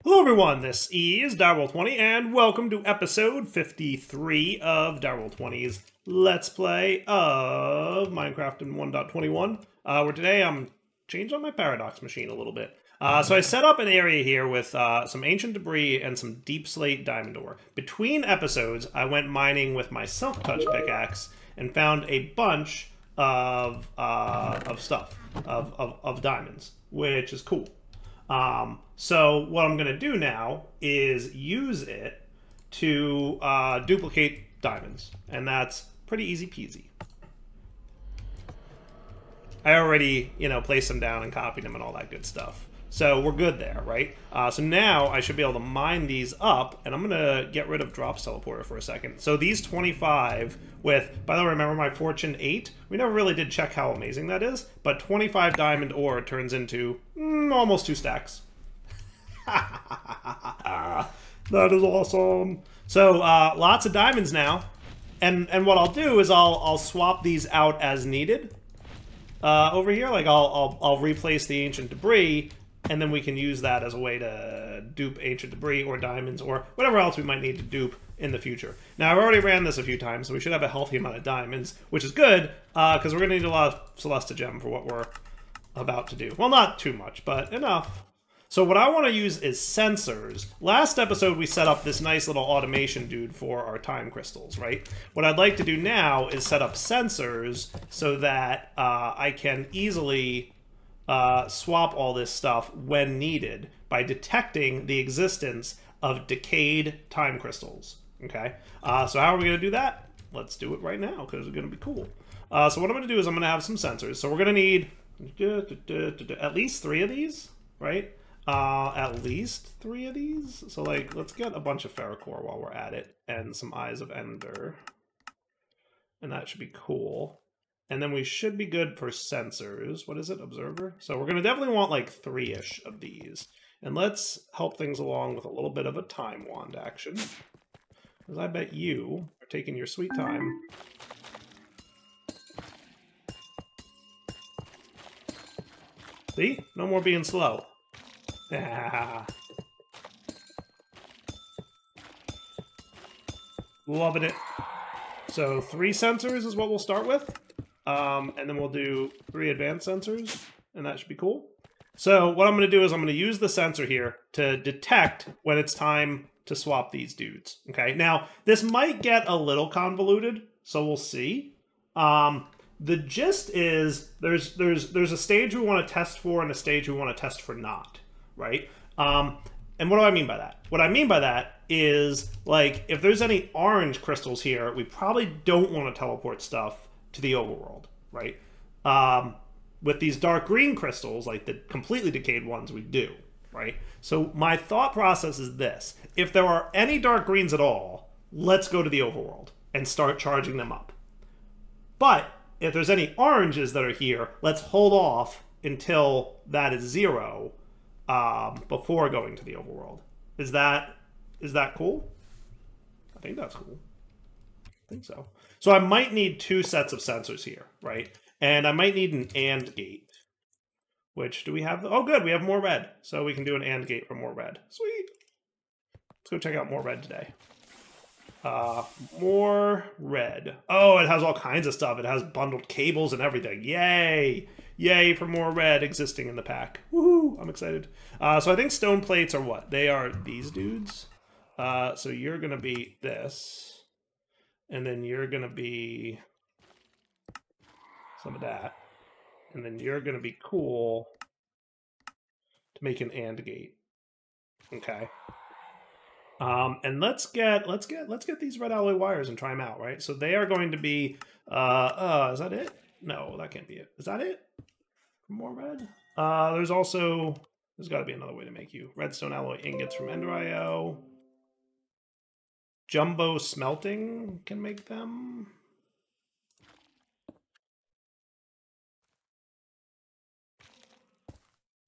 Hello everyone, this is Direwolf20 and welcome to episode 53 of Direwolf20's Let's Play of Minecraft in 1.21, where today I'm changing on my paradox machine a little bit. So I set up an area here with some ancient debris and some deep slate diamond ore. Between episodes, I went mining with my Silk Touch pickaxe and found a bunch of stuff, of diamonds, which is cool. So what I'm going to do now is use it to duplicate diamonds, and that's pretty easy peasy. I already, placed them down and copied them and all that good stuff. So we're good there, right? So now I should be able to mine these up, and I'm going to get rid of Drops Teleporter for a second. So these 25 with, by the way, remember my Fortune 8? We never really did check how amazing that is, but 25 diamond ore turns into almost 2 stacks. That is awesome. So lots of diamonds now, and what I'll do is I'll swap these out as needed over here. Like I'll replace the ancient debris, and then we can use that as a way to dupe ancient debris or diamonds or whatever else we might need to dupe in the future. Now, I've already ran this a few times, so we should have a healthy amount of diamonds, which is good, because we're going to need a lot of Celesta Gem for what we're about to do. Well, not too much, but enough. So what I want to use is sensors. Last episode, we set up this nice little automation dude for our time crystals, right? What I'd like to do now is set up sensors so that I can easily swap all this stuff when needed by detecting the existence of decayed time crystals. Okay, so how are we going to do that? Let's do it right now because it's going to be cool. So what I'm going to do is I'm going to have some sensors. So we're going to need at least 3 of these, right? At least 3 of these. So like, let's get a bunch of ferrocore while we're at it and some Eyes of Ender, and that should be cool. And then we should be good for sensors. What is it? Observer? So we're going to definitely want like 3-ish of these. And let's help things along with a little bit of a time wand action, because I bet you are taking your sweet time. See? No more being slow. Loving it. So 3 sensors is what we'll start with. And then we'll do 3 advanced sensors, and that should be cool. So what I'm going to do is I'm going to use the sensor here to detect when it's time to swap these dudes. Okay, now this might get a little convoluted, so we'll see. The gist is there's a stage we want to test for and a stage we want to test for not, right? And what do I mean by that? What I mean by that is, like, if there's any orange crystals here, we probably don't want to teleport stuff to the overworld, right? With these dark green crystals, like the completely decayed ones, we do, right? So my thought process is this. If there are any dark greens at all, let's go to the overworld and start charging them up. But if there's any oranges that are here, let's hold off until that is 0 before going to the overworld. Is that cool? I think that's cool. I think so. So I might need 2 sets of sensors here, right? And I might need an AND gate. Which, do we have? Oh, good, we have more red. So we can do an AND gate for more red. Sweet. Let's go check out more red today. More red. Oh, it has all kinds of stuff. It has bundled cables and everything. Yay! Yay for more red existing in the pack. Woohoo! I'm excited. So I think stone plates are what? They are these dudes. So you're going to be this. And then you're going to be some of that. And then you're going to be cool to make an AND gate. Okay. And let's get these red alloy wires and try them out, right? So they are going to be is that it? No, that can't be it. Is that it? More red? There's got to be another way to make you. Redstone alloy ingots from Ender.io. Jumbo smelting can make them.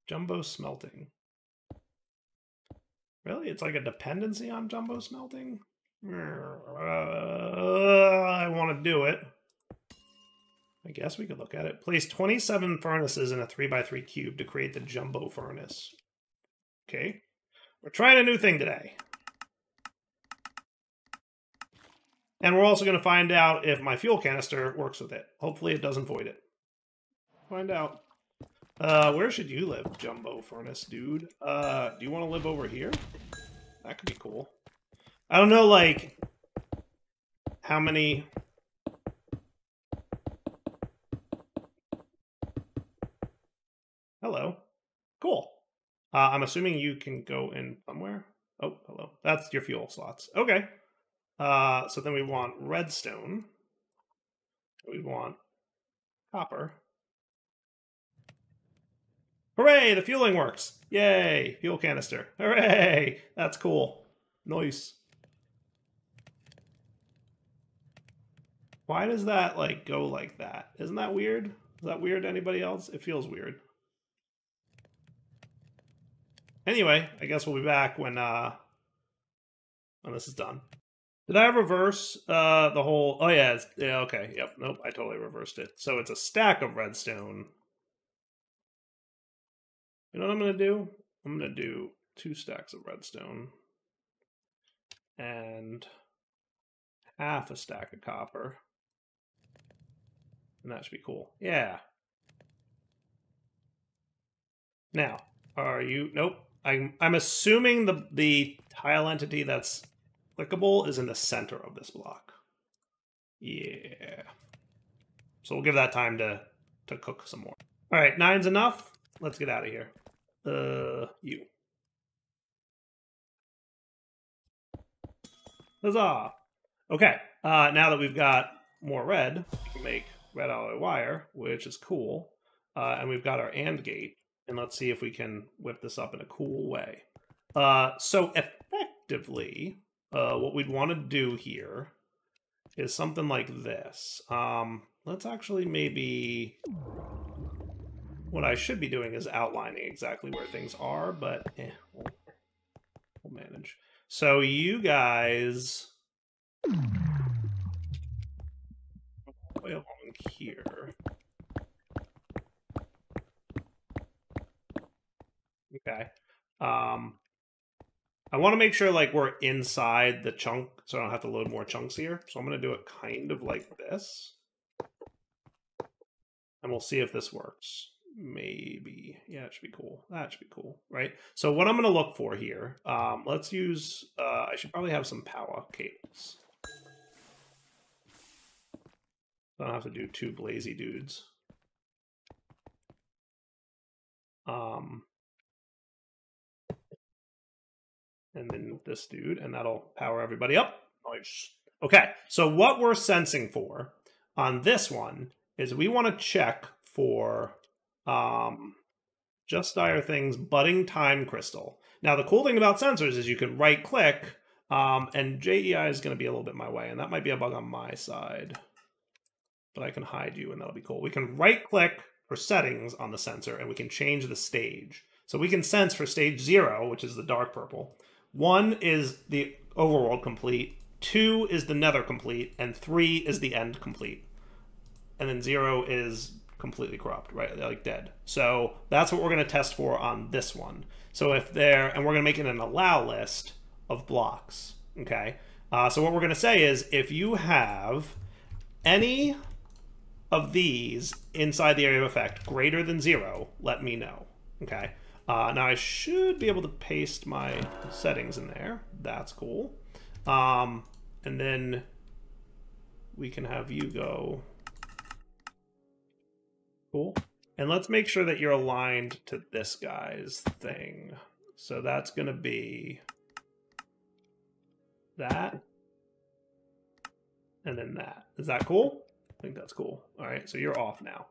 Jumbo smelting. Really? It's like a dependency on jumbo smelting? I want to do it. I guess we could look at it. Place 27 furnaces in a 3x3 cube to create the jumbo furnace. Okay. We're trying a new thing today. And we're also going to find out if my fuel canister works with it. Hopefully it doesn't void it. Find out. Where should you live, Jumbo Furnace dude? Do you want to live over here? That could be cool. I don't know, like, how many... Hello. Cool. I'm assuming you can go in somewhere. Oh, hello. That's your fuel slots. Okay. So then we want redstone. We want copper. Hooray! The fueling works! Yay! Fuel canister. Hooray! That's cool. Nice. Why does that, like, go like that? Isn't that weird? Is that weird to anybody else? It feels weird. Anyway, I guess we'll be back when this is done. Did I reverse the whole... Oh, yeah. Yeah, okay. Yep. Nope. I totally reversed it. So it's a stack of redstone. You know what I'm going to do? I'm going to do 2 stacks of redstone. And half a stack of copper. And that should be cool. Yeah. Now, are you... Nope. I'm assuming the tile entity that's clickable is in the center of this block. Yeah. So we'll give that time to cook some more. All right, 9's enough. Let's get out of here. You. Huzzah! Okay, now that we've got more red, we can make red alloy wire, which is cool. And we've got our AND gate. And let's see if we can whip this up in a cool way. So effectively, what we'd want to do here is something like this. Let's actually maybe... What I should be doing is outlining exactly where things are, but we'll manage. So you guys... way along here... Okay. I want to make sure like we're inside the chunk so I don't have to load more chunks here. So I'm going to do it kind of like this. And we'll see if this works. Maybe. Yeah, it should be cool. That should be cool, right? So what I'm going to look for here, let's use, I should probably have some power cables. I don't have to do 2 blazy dudes. And then this dude, and that'll power everybody up. Nice. Okay, so what we're sensing for on this one is we want to check for Just Dire Things budding time crystal. Now, the cool thing about sensors is you can right-click, and JEI is going to be a little bit my way, and that might be a bug on my side. But I can hide you, and that'll be cool. We can right-click for settings on the sensor, and we can change the stage. So we can sense for stage 0, which is the dark purple. 1 is the overworld complete, 2 is the nether complete, and 3 is the end complete. And then 0 is completely corrupt, right? They're like dead. So that's what we're going to test for on this one. So if they're, and we're going to make it an allow list of blocks, okay? So what we're going to say is if you have any of these inside the area of effect greater than 0, let me know, okay? Now I should be able to paste my settings in there. That's cool. And then we can have you go. Cool. And let's make sure that you're aligned to this guy's thing. So that's going to be that. And then that. Is that cool? I think that's cool. All right, so you're off now.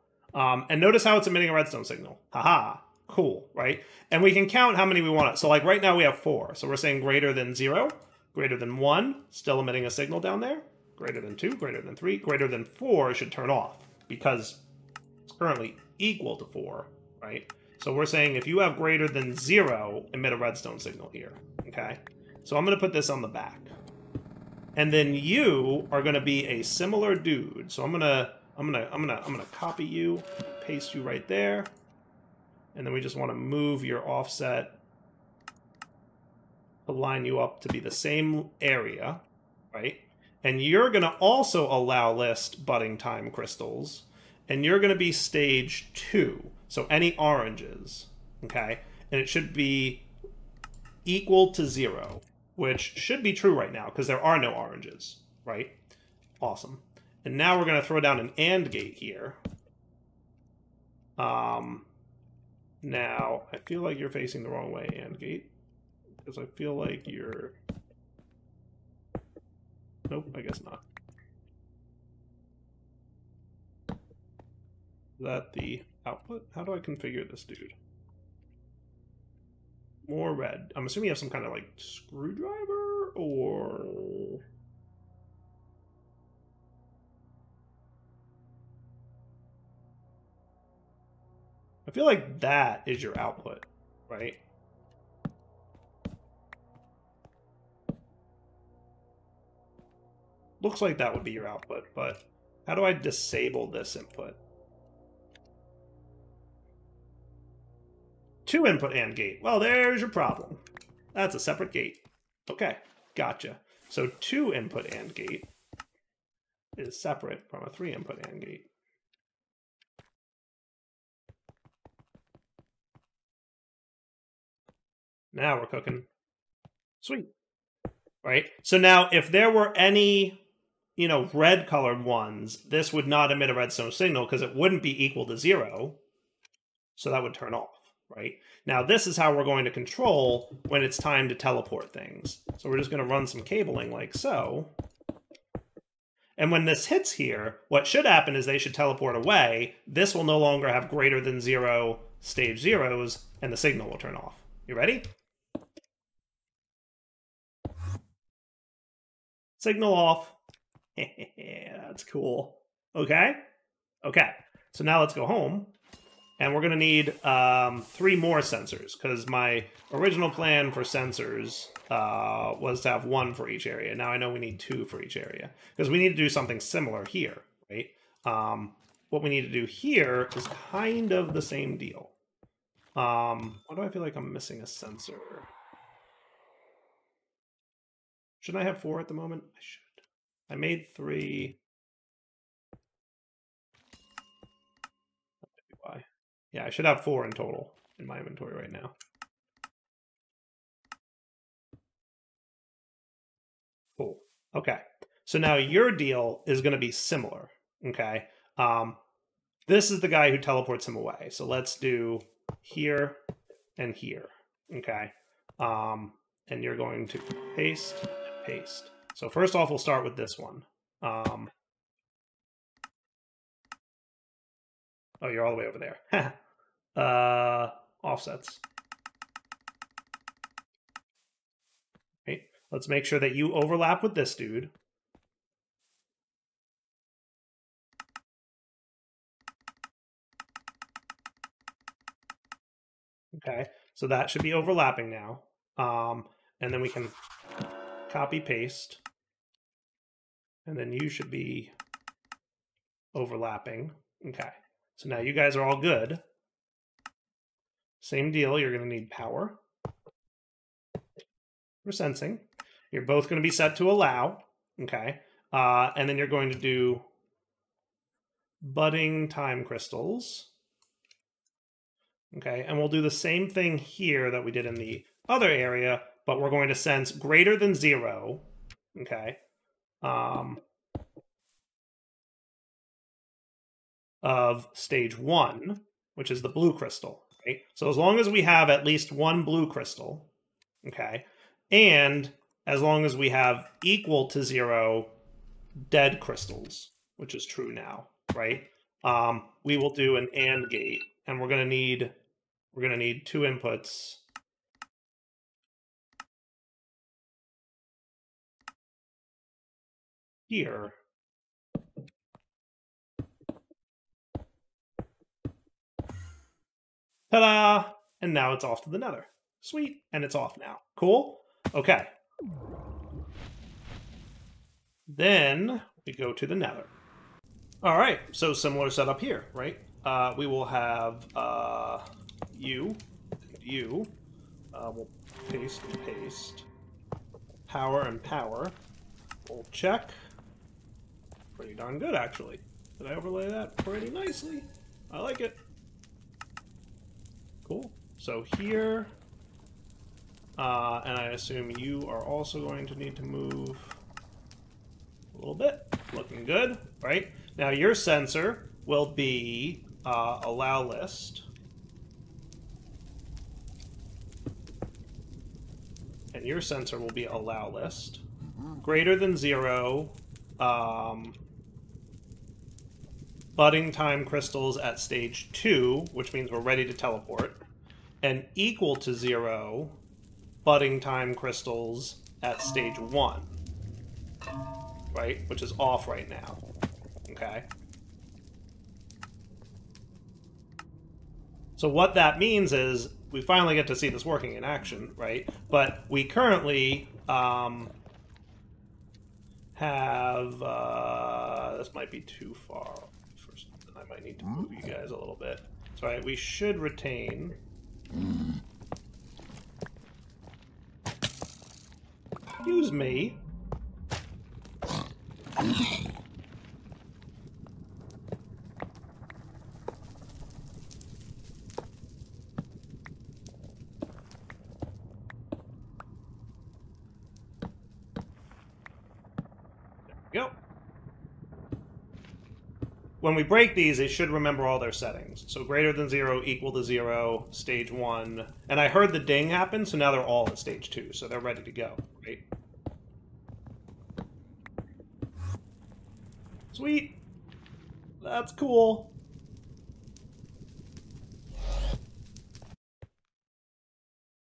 And notice how it's emitting a redstone signal. Haha. Cool, right? And we can count how many we want. So like right now we have 4. So we're saying greater than 0, greater than 1, still emitting a signal down there. Greater than 2, greater than 3, greater than 4 should turn off because it's currently equal to 4, right? So we're saying if you have greater than 0, emit a redstone signal here, okay? So I'm going to put this on the back. And then you are going to be a similar dude. So I'm going to copy you, paste you right there. And then we just want to move your offset to line you up to be the same area, right? And you're going to also allow list budding time crystals, and you're going to be stage 2. So any oranges, okay? And it should be equal to 0, which should be true right now because there are no oranges, right? Awesome. And now we're going to throw down an AND gate here. Now, I feel like you're facing the wrong way, AND gate. Because I feel like you're... Nope, I guess not. Is that the output? How do I configure this dude? More red. I'm assuming you have some kind of, like, screwdriver, or... I feel like that is your output, right? Looks like that would be your output, but how do I disable this input? 2 input AND gate. Well, there's your problem. That's a separate gate. Okay, gotcha. So 2 input AND gate is separate from a 3 input AND gate. Now we're cooking. Sweet. Right? So now if there were any, you know, red colored ones, this would not emit a redstone signal because it wouldn't be equal to 0. So that would turn off, right? Now this is how we're going to control when it's time to teleport things. So we're just going to run some cabling like so. And when this hits here, what should happen is they should teleport away. This will no longer have greater than 0 stage zeros, and the signal will turn off. You ready? Signal off. That's cool. Okay? Okay. So now let's go home. And we're going to need 3 more sensors, because my original plan for sensors was to have 1 for each area. Now I know we need 2 for each area, because we need to do something similar here, right? What we need to do here is kind of the same deal. Why do I feel like I'm missing a sensor? Shouldn't I have 4 at the moment? I should. I made 3. Why? Yeah, I should have 4 in total in my inventory right now. Cool. Okay. So now your deal is going to be similar. Okay. This is the guy who teleports him away. So let's do here and here. Okay. And you're going to paste and paste. So first off, we'll start with this one. Oh, you're all the way over there. Offsets. Okay. Let's make sure that you overlap with this dude. Okay, so that should be overlapping now. And then we can copy paste. And then you should be overlapping. Okay, so now you guys are all good. Same deal, you're going to need power for sensing. You're both going to be set to allow. Okay, and then you're going to do budding time crystals. Okay, and we'll do the same thing here that we did in the other area, but we're going to sense greater than 0. Okay. Of stage 1, which is the blue crystal. Right? So as long as we have at least 1 blue crystal, okay, and as long as we have equal to 0 dead crystals, which is true now, right? We will do an AND gate, and we're going to need 2 inputs. Here. Ta-da! And now it's off to the nether. Sweet. And it's off now. Cool? Okay. Then we go to the nether. All right. So similar setup here, right? We will have you. We'll paste and paste. power and power. We'll check. Pretty darn good, actually. Did I overlay that pretty nicely? I like it. Cool. So here, and I assume you are also going to need to move a little bit. Looking good, right? Now your sensor will be allow list. And your sensor will be allow list. Greater than 0, budding time crystals at stage 2, which means we're ready to teleport, and equal to 0, budding time crystals at stage 1, right? Which is off right now, okay? So what that means is we finally get to see this working in action, right? But we currently have, this might be too far. First, I might need to move you guys a little bit. That's right, we should retain. Excuse me. Go. When we break these, they should remember all their settings. So greater than 0, equal to 0, stage 1. And I heard the ding happen, so now they're all at stage 2. So they're ready to go, right? Sweet. That's cool.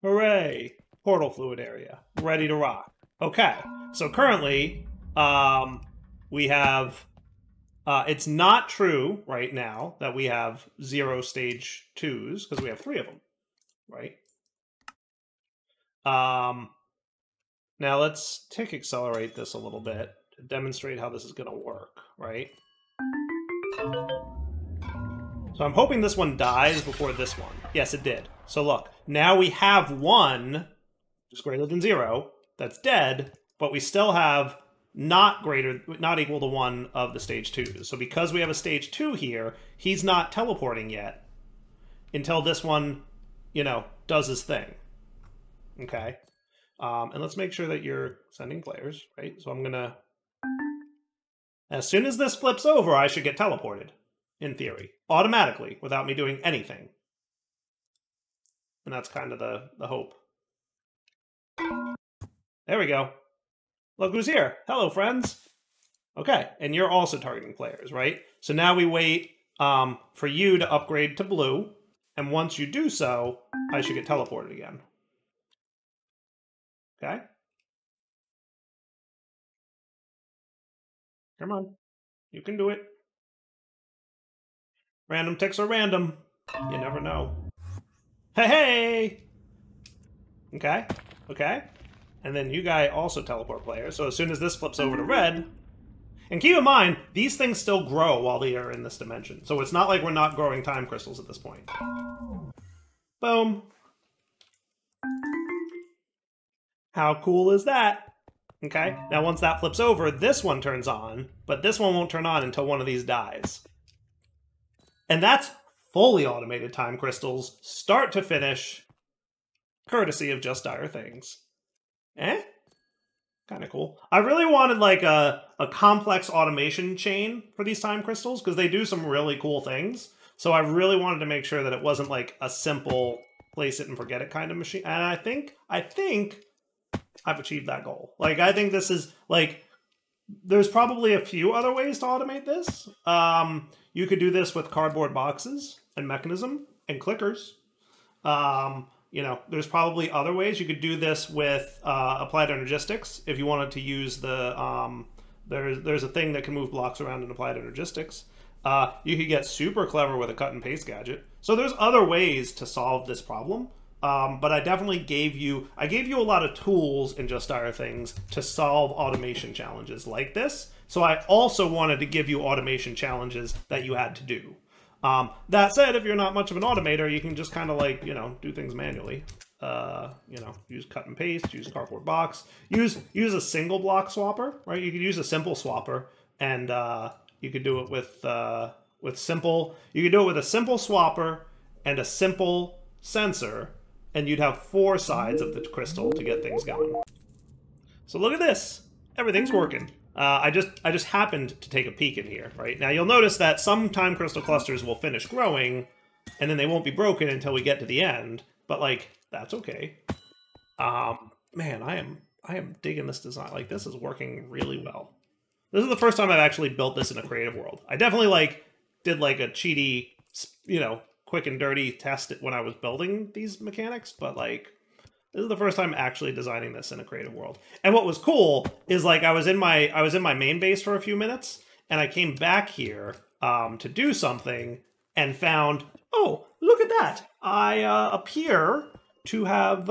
Hooray. Portal fluid area. Ready to rock. Okay. So currently, we have... it's not true right now that we have 0 stage 2s, because we have 3 of them, right? Now let's tick accelerate this a little bit to demonstrate how this is going to work, right? So I'm hoping this one dies before this one. Yes, it did. So look, now we have 1, which is greater than 0, that's dead, but we still have not equal to 1 of the stage 2s. So because we have a stage 2 here, he's not teleporting yet until this one, you know, does his thing. Okay? And let's make sure that you're sending players, right? So I'm gonna... As soon as this flips over, I should get teleported, in theory. Automatically, without me doing anything. And that's kind of the hope. There we go. Look who's here. Hello, friends. Okay, and you're also targeting players, right? So now we wait for you to upgrade to blue, and once you do so, I should get teleported again. Okay? Come on. You can do it. Random ticks are random. You never know. Hey, hey! Okay, okay. And then you guys also teleport players. So as soon as this flips over to red... And keep in mind, these things still grow while they are in this dimension. So it's not like we're not growing time crystals at this point. Boom. How cool is that? Okay, now once that flips over, this one turns on, but this one won't turn on until one of these dies. And that's fully automated time crystals, start to finish, courtesy of Just Dire Things. Eh? Kind of cool. I really wanted like a complex automation chain for these time crystals, because they do some really cool things. So I really wanted to make sure that it wasn't like a simple place it and forget it kind of machine. And I think I've achieved that goal. Like, I think this is, like, there's probably a few other ways to automate this. You could do this with cardboard boxes and Mechanism and clickers. You know, there's probably other ways. You could do this with Applied Energistics if you wanted to use the... there's a thing that can move blocks around in Applied Energistics. You could get super clever with a cut and paste gadget. So there's other ways to solve this problem. But I definitely gave you a lot of tools in Just Dire Things to solve automation challenges like this. So I also wanted to give you automation challenges that you had to do. That said, if you're not much of an automator, you can just kind of like, you know, do things manually. you know, use cut and paste, use cardboard box, use a single block swapper, right? You could use a simple swapper, and you could do it with simple. You could do it with a simple swapper and a simple sensor, and you'd have 4 sides of the crystal to get things going. So look at this. Everything's working. I just happened to take a peek in here, right? Now you'll notice that some time crystal clusters will finish growing, and then they won't be broken until we get to the end. But like, that's okay. Man, I am digging this design. Like, this is working really well. This is the first time I've actually built this in a creative world. I definitely like did like a cheaty, you know, quick and dirty test when I was building these mechanics, but like, this is the first time actually designing this in a creative world. And what was cool is like I was in my main base for a few minutes, and I came back here to do something and found, oh, look at that! I appear to have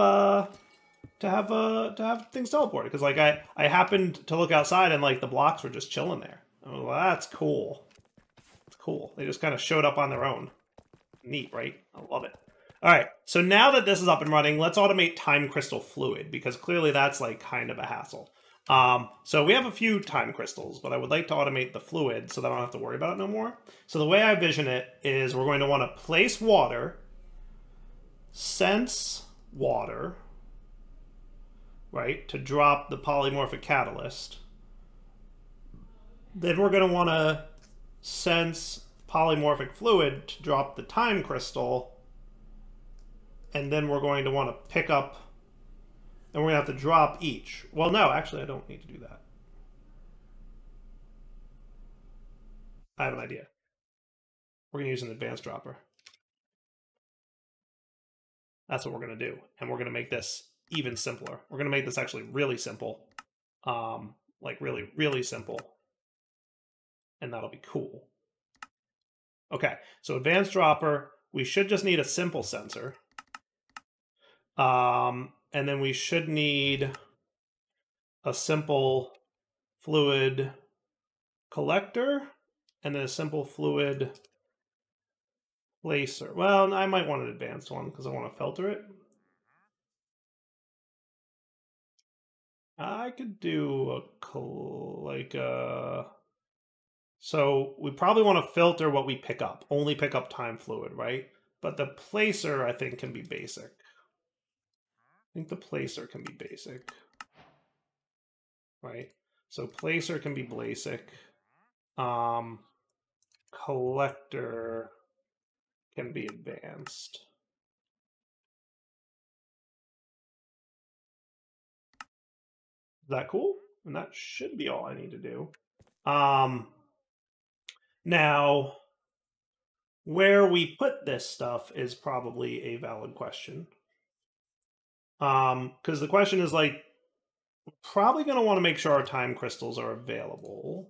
things teleported, because like I happened to look outside and like the blocks were just chilling there. Oh, well, that's cool. It's cool. They just kind of showed up on their own. Neat, right? I love it. All right, so now that this is up and running, let's automate time crystal fluid, because clearly that's like kind of a hassle. So we have a few time crystals, but I would like to automate the fluid so that I don't have to worry about it no more. So the way I vision it is we're going to want to place water, sense water, right, to drop the polymorphic catalyst. Then we're going to want to sense polymorphic fluid to drop the time crystal. And then we're going to want to pick up, and we're going to have to drop each. Well, no, actually, I don't need to do that. I have an idea. We're going to use an advanced dropper. That's what we're going to do. And we're going to make this even simpler. We're going to make this actually really simple. Like really, really simple. And that'll be cool. Okay, so advanced dropper. We should just need a simple sensor. And then we should need a simple fluid collector and then a simple fluid placer. Well, I might want an advanced one because I want to filter it. I could do so we probably want to filter what we pick up. Only pick up time fluid, right? But the placer, I think, can be basic. I think the placer can be basic, right? So placer can be basic. Collector can be advanced. Is that cool? And that should be all I need to do. Now, where we put this stuff is probably a valid question. Because the question is like, we're probably going to want to make sure our time crystals are available.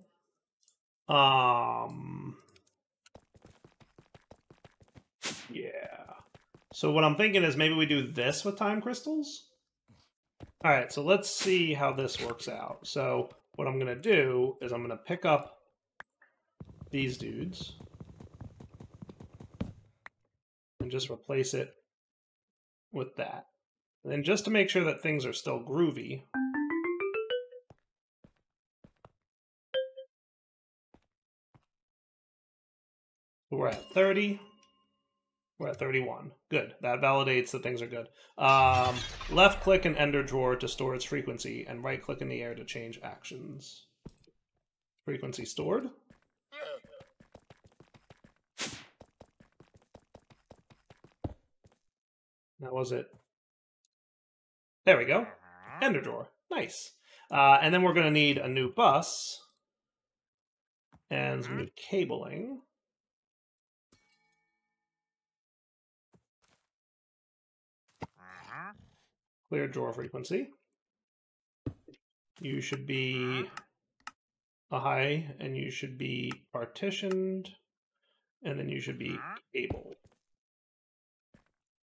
Yeah. So what I'm thinking is maybe we do this with time crystals. All right, so let's see how this works out. So what I'm going to do is I'm going to pick up these dudes and just replace it with that. And then just to make sure that things are still groovy, we're at 30. We're at 31. Good. That validates that things are good. Left click an ender drawer to store its frequency, and right click in the air to change actions. Frequency stored. That was it. There we go. Ender drawer. Nice. And then we're going to need a new bus and some new cabling. Clear drawer frequency. You should be a high, and you should be partitioned, and then you should be cabled.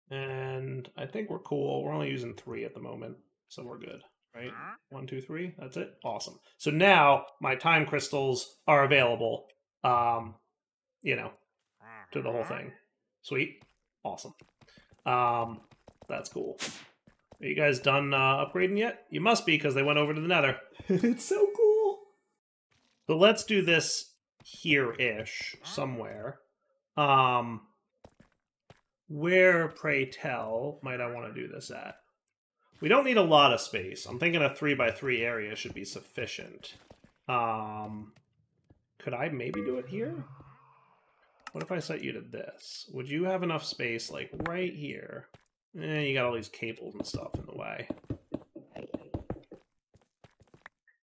And I think we're cool. We're only using 3 at the moment, so we're good, right? 1, 2, 3. That's it. Awesome. So now my time crystals are available, you know, to the whole thing. Sweet. Awesome. That's cool. Are you guys done upgrading yet? You must be, because they went over to the nether. It's so cool. So let's do this here-ish, somewhere. Where, pray tell, might I want to do this at? We don't need a lot of space. I'm thinking a 3x3 area should be sufficient. Could I maybe do it here? What if I set you to this? Would you have enough space, like, right here? You got all these cables and stuff in the way.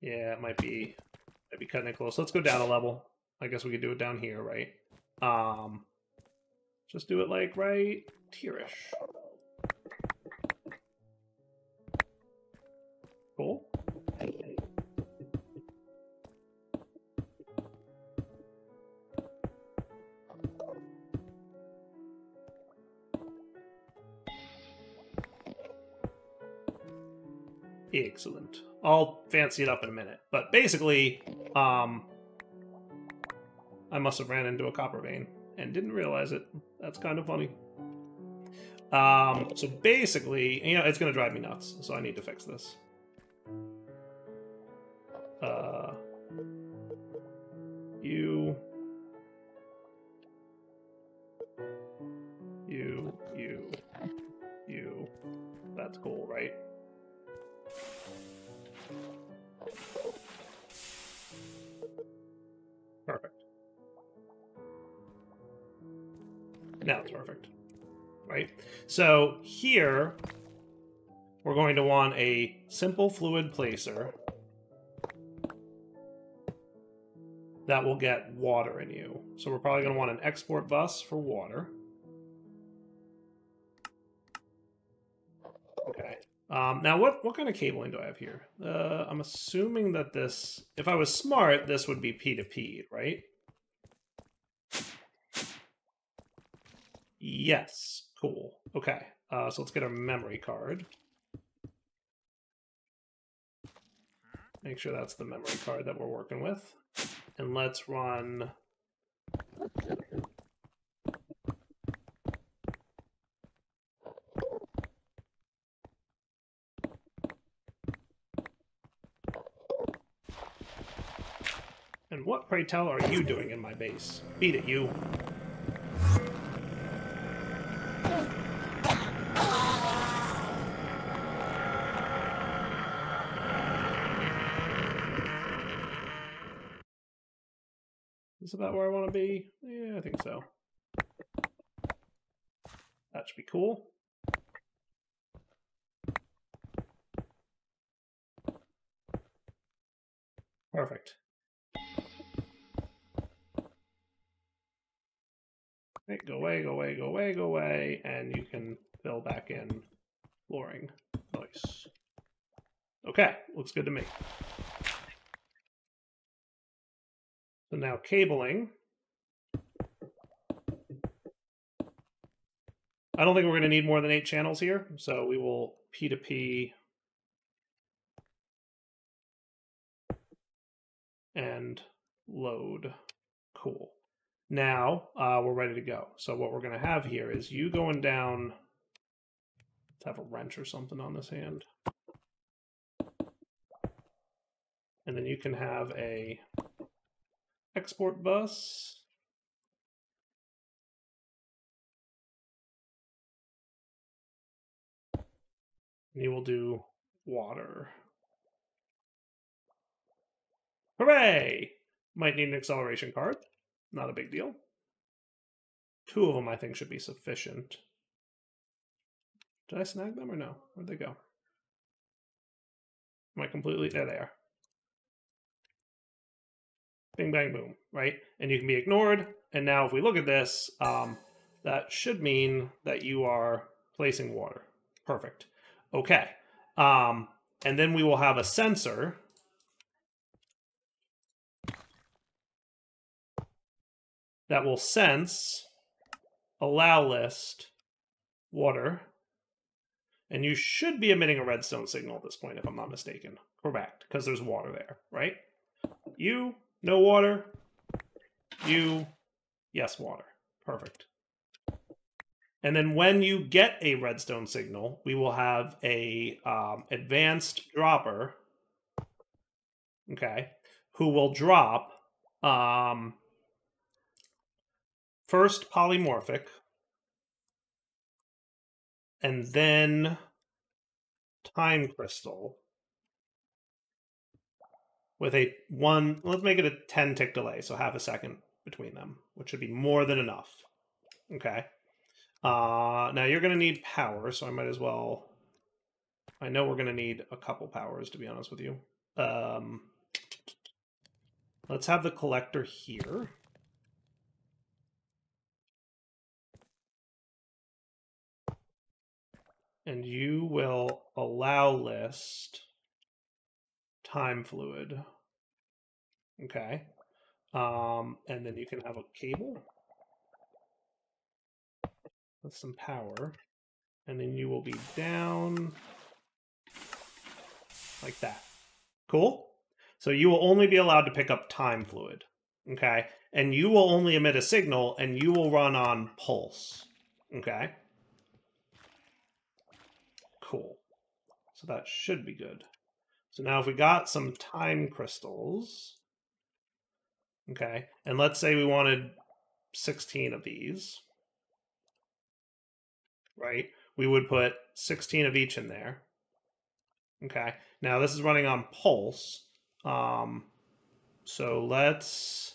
Yeah, it might be cutting it close. Let's go down a level. I guess we could do it down here, right? Just do it, like, right here-ish. Cool. Excellent. I'll fancy it up in a minute. But basically, I must have ran into a copper vein and didn't realize it. That's kind of funny. So basically, you know, it's going to drive me nuts, so I need to fix this. You. That's cool, right? Perfect. Now it's perfect, right? So here, we're going to want a simple fluid placer that will get water in you. So we're probably going to want an export bus for water. Okay. Now, what kind of cabling do I have here? I'm assuming that this, if I was smart, this would be P2P, right? Yes. Cool. Okay. So let's get our memory card. Make sure that's the memory card that we're working with. And let's run... And what, pray tell, are you doing in my base? Beat it, you. Is this about where I want to be? Yeah, I think so. That should be cool. Perfect. Okay, go away, go away, go away, go away, and you can fill back in flooring. Nice. Okay, looks good to me. So now cabling. I don't think we're going to need more than 8 channels here, so we will P2P and load. Cool. Now we're ready to go. So what we're going to have here is you going down. Let's have a wrench or something on this hand. And then you can have a export bus. And you will do water. Hooray! Might need an acceleration card. Not a big deal. 2 of them, I think, should be sufficient. Did I snag them or no? Where'd they go? Am I completely... There they are. Bing, bang, boom, right? And you can be ignored. And now if we look at this, that should mean that you are placing water. Perfect. Okay. And then we will have a sensor that will sense, allow list, water. And you should be emitting a redstone signal at this point, if I'm not mistaken. Correct, because there's water there, right? You, no water. You, yes, water. Perfect. And then when you get a redstone signal, we will have a advanced dropper, okay, who will drop first polymorphic, and then time crystal with a let's make it a 10 tick delay, so half a second between them, which should be more than enough, okay? Now you're going to need power, so I might as well... I know we're going to need a couple powers, to be honest with you. Let's have the collector here. And you will allow list time fluid. Okay. And then you can have a cable with some power. And then you will be down like that. Cool? So you will only be allowed to pick up time fluid. Okay? And you will only emit a signal, and you will run on pulse. Okay? Cool. So that should be good. So now if we got some time crystals, okay, and let's say we wanted 16 of these, right? We would put 16 of each in there. Okay, now this is running on pulse. So let's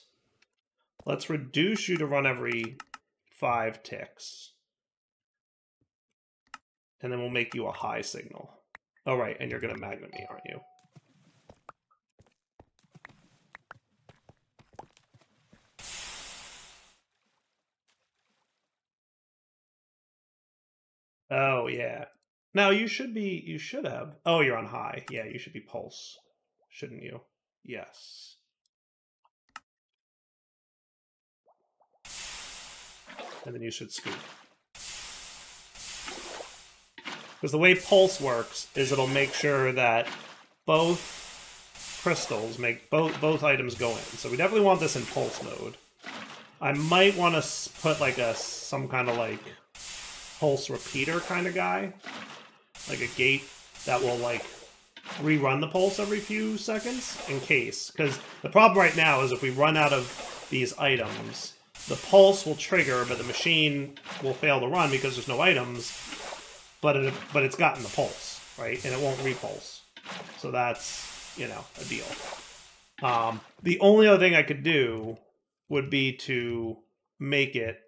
reduce you to run every 5 ticks. And then we'll make you a high signal. Oh, right, and you're going to magnet me, aren't you? Oh, yeah. Now, you should have... Oh, you're on high. Yeah, you should be pulse, shouldn't you? Yes. And then you should scoop. Because the way pulse works is it'll make sure that both crystals make both items go in. So we definitely want this in pulse mode. I might want to put like some kind of like pulse repeater kind of guy, like a gate that will like rerun the pulse every few seconds in case. Because the problem right now is if we run out of these items, the pulse will trigger, but the machine will fail to run because there's no items. But it's gotten the pulse, right? And it won't repulse. So that's, you know, a deal. The only other thing I could do would be to make it...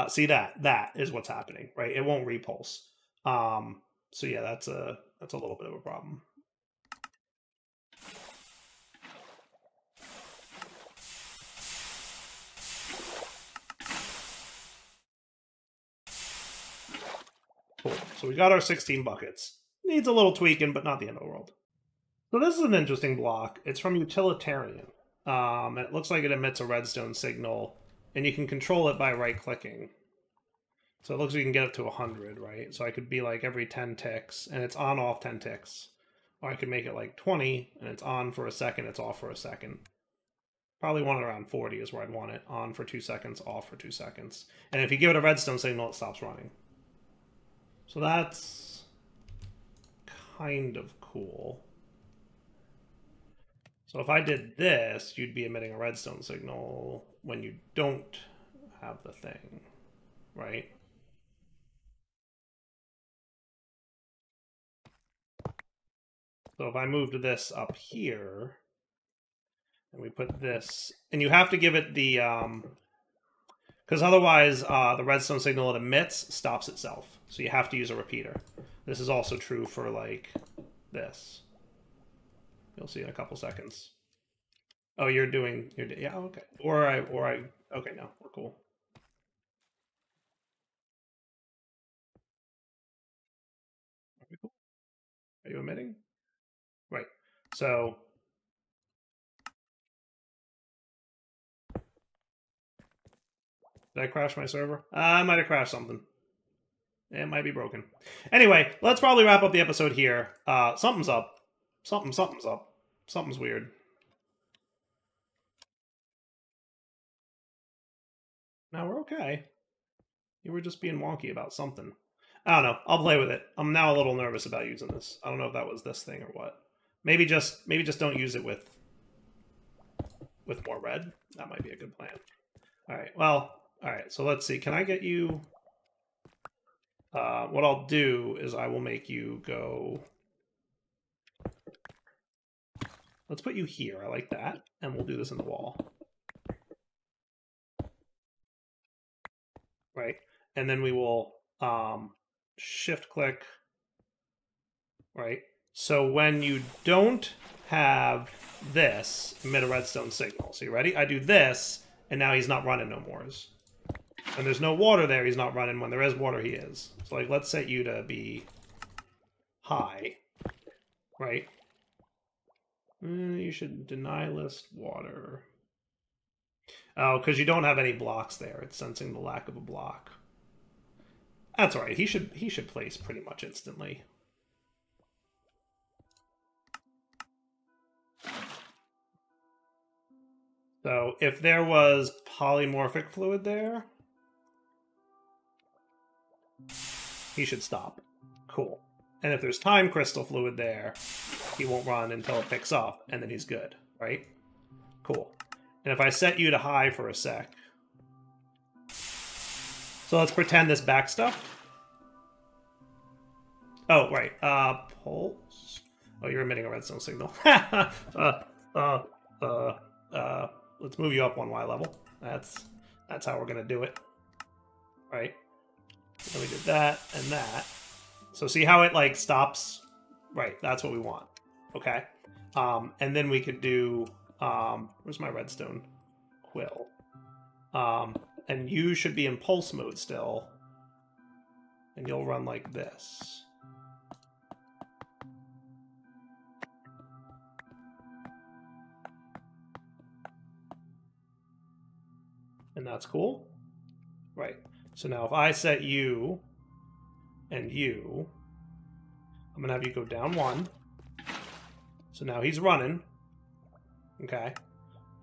see, that is what's happening, right? It won't repulse. So yeah, that's a little bit of a problem. Cool. So we got our 16 buckets. Needs a little tweaking, but not the end of the world. So this is an interesting block. It's from Utilitarian. It looks like it emits a redstone signal, and you can control it by right-clicking. So it looks like you can get it to 100, right? So I could be like every 10 ticks, and it's on-off 10 ticks. Or I could make it like 20, and it's on for a second, it's off for a second. Probably want it around 40 is where I'd want it. On for 2 seconds, off for 2 seconds. And if you give it a redstone signal, it stops running. So that's kind of cool. So if I did this, you'd be emitting a redstone signal when you don't have the thing, right? So if I moved this up here, and we put this, and you have to give it the, because otherwise the redstone signal it emits stops itself. So you have to use a repeater. This is also true for like this. You'll see in a couple seconds. Oh, yeah, okay. Or I, okay, no, we're cool. Are we cool? Are you emitting? Right. So did I crash my server? I might have crashed something. It might be broken. Anyway, let's probably wrap up the episode here. Something's up. Something's up. Something's weird. Now we're okay. You were just being wonky about something. I don't know. I'll play with it. I'm now a little nervous about using this. I don't know if that was this thing or what. Maybe just don't use it with more red. That might be a good plan. All right. Well, all right. So let's see. Can I get you? What I'll do is I will make you go. Let's put you here. I like that, and we'll do this in the wall. Right, and then we will shift click. Right. So when you don't have this, emit a redstone signal. So you ready? I do this, and now he's not running no more. And there's no water there, he's not running. When there is water, he is. So like, let's set you to be high. Right? You should deny list water. Oh, because you don't have any blocks there. It's sensing the lack of a block. That's all right. He should place pretty much instantly. So if there was polymorphic fluid there, he should stop. Cool. And if there's time crystal fluid there, he won't run until it picks up, and then he's good, right? Cool. And if I set you to high for a sec. So let's pretend this back stuff. Oh, right. Pulse. Oh, you're emitting a redstone signal. Let's move you up one Y level. That's how we're gonna do it. Right? So we did that and that. So see how it like stops? Right, that's what we want. Okay. And then we could do where's my redstone quill? And you should be in pulse mode still. And you'll run like this. And that's cool. Right. So now if I set you and you, I'm going to have you go down one. So now he's running. Okay.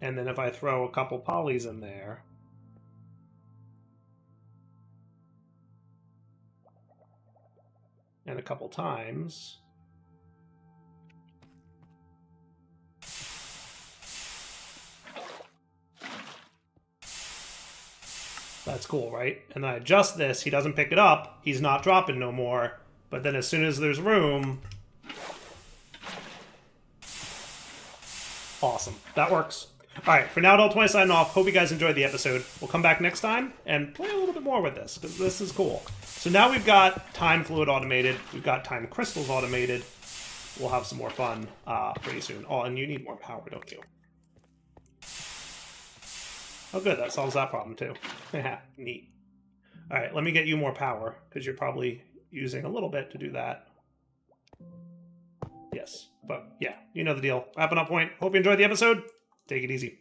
And then if I throw a couple polys in there. And a couple times. That's cool, right? And then I adjust this, he doesn't pick it up, he's not dropping no more, but then as soon as there's room... Awesome. That works. Alright, for now, Adult20 signing off. Hope you guys enjoyed the episode. We'll come back next time and play a little bit more with this, because this is cool. So now we've got time fluid automated, we've got time crystals automated. We'll have some more fun pretty soon. Oh, and you need more power, don't you? Oh, good. That solves that problem, too. Neat. All right, let me get you more power, because you're probably using a little bit to do that. Yes, but yeah, you know the deal. Wrapping up point. Hope you enjoyed the episode. Take it easy.